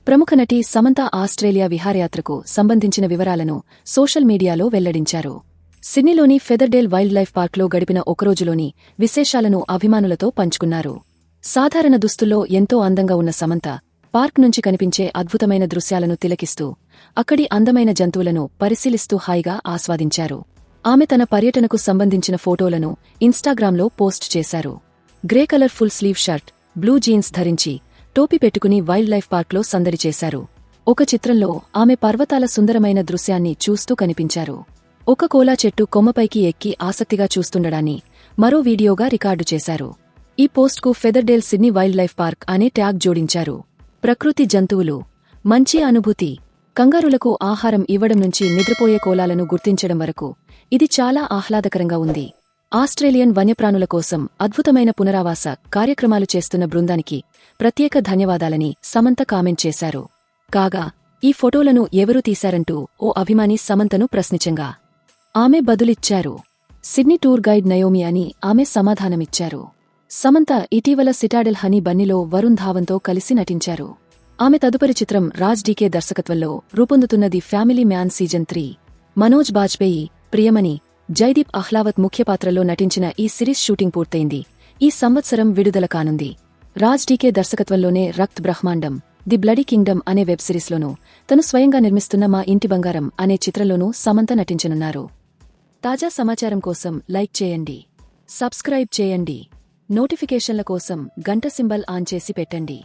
ప్రముఖ నటి సమంత ఆస్ట్రేలియా విహారయాత్రకు సంబంధించిన వివరాలను సోషల్ మీడియాలో వెల్లడించారు. సిడ్నీలోని ఫెదర్డేల్ వైల్డ్ లైఫ్ పార్క్లో గడిపిన ఒకరోజులోని విశేషాలను అభిమానులతో పంచుకున్నారు. సాధారణ దుస్తుల్లో ఎంతో అందంగా ఉన్న సమంత పార్క్ నుంచి కనిపించే అద్భుతమైన దృశ్యాలను తిలకిస్తూ అక్కడి అందమైన జంతువులను పరిశీలిస్తూ హాయిగా ఆస్వాదించారు. ఆమె తన పర్యటనకు సంబంధించిన ఫోటోలను ఇన్స్టాగ్రామ్లో పోస్ట్ చేశారు. Grey colour full sleeve shirt, blue jeans ధరించి టోపీ పెట్టుకుని వైల్డ్ లైఫ్ పార్క్లో సందడి చేశారు. ఒక చిత్రంలో ఆమె పర్వతాల సుందరమైన దృశ్యాన్ని చూస్తూ కనిపించారు. ఒక కోలా చెట్టు కొమ్మపైకి ఎక్కి ఆసక్తిగా చూస్తుండడాన్ని మరో వీడియోగా రికార్డు చేశారు. ఈ పోస్ట్కు ఫెదర్డేల్ సిడ్నీ వైల్డ్ లైఫ్ పార్క్ అనే ట్యాగ్ జోడించారు. ప్రకృతి జంతువులు, మంచి అనుభూతి, కంగారులకు ఆహారం ఇవ్వడం నుంచి నిద్రపోయే కోలాలను గుర్తించడం వరకు ఇది చాలా ఆహ్లాదకరంగా ఉంది. ఆస్ట్రేలియన్ వన్యప్రాణుల కోసం అద్భుతమైన పునరావాస కార్యక్రమాలు చేస్తున్న బృందానికి ప్రత్యేక ధన్యవాదాలని సమంత కామెంట్ చేశారు. కాగా ఈ ఫోటోలను ఎవరు తీశారంటూ ఓ అభిమాని సమంతను ప్రశ్నించంగా ఆమె బదులిచ్చారు. సిడ్నీ టూర్ గైడ్ నయోమి అని ఆమె సమాధానమిచ్చారు. సమంత ఇటీవల సిటాడెల్ హనీ బన్నీలో వరుణ్ ధావన్తో కలిసి నటించారు. ఆమె తదుపరి చిత్రం రాజ్ డీకే దర్శకత్వంలో రూపొందుతున్నది family man season 3. Manoj Bajpayee, Priyamani, Jaideep Ahlawat ముఖ్య పాత్రల్లో నటించిన ఈ సిరీస్ షూటింగ్ పూర్తయింది. ఈ సంవత్సరం విడుదల కానుంది. రాజ్ డీకే దర్శకత్వంలోనే రక్త్ బ్రహ్మాండం, ది బ్లడీ కింగ్డమ్ అనే వెబ్ సిరీస్లోనూ తను స్వయంగా నిర్మిస్తున్న మా ఇంటి బంగారం అనే చిత్రంలోనూ సమంత నటించనున్నారు. తాజా సమాచారం కోసం లైక్ చేయండి, సబ్స్క్రైబ్ చేయండి, నోటిఫికేషన్ల కోసం గంట సింబల్ ఆన్ చేసి పెట్టండి.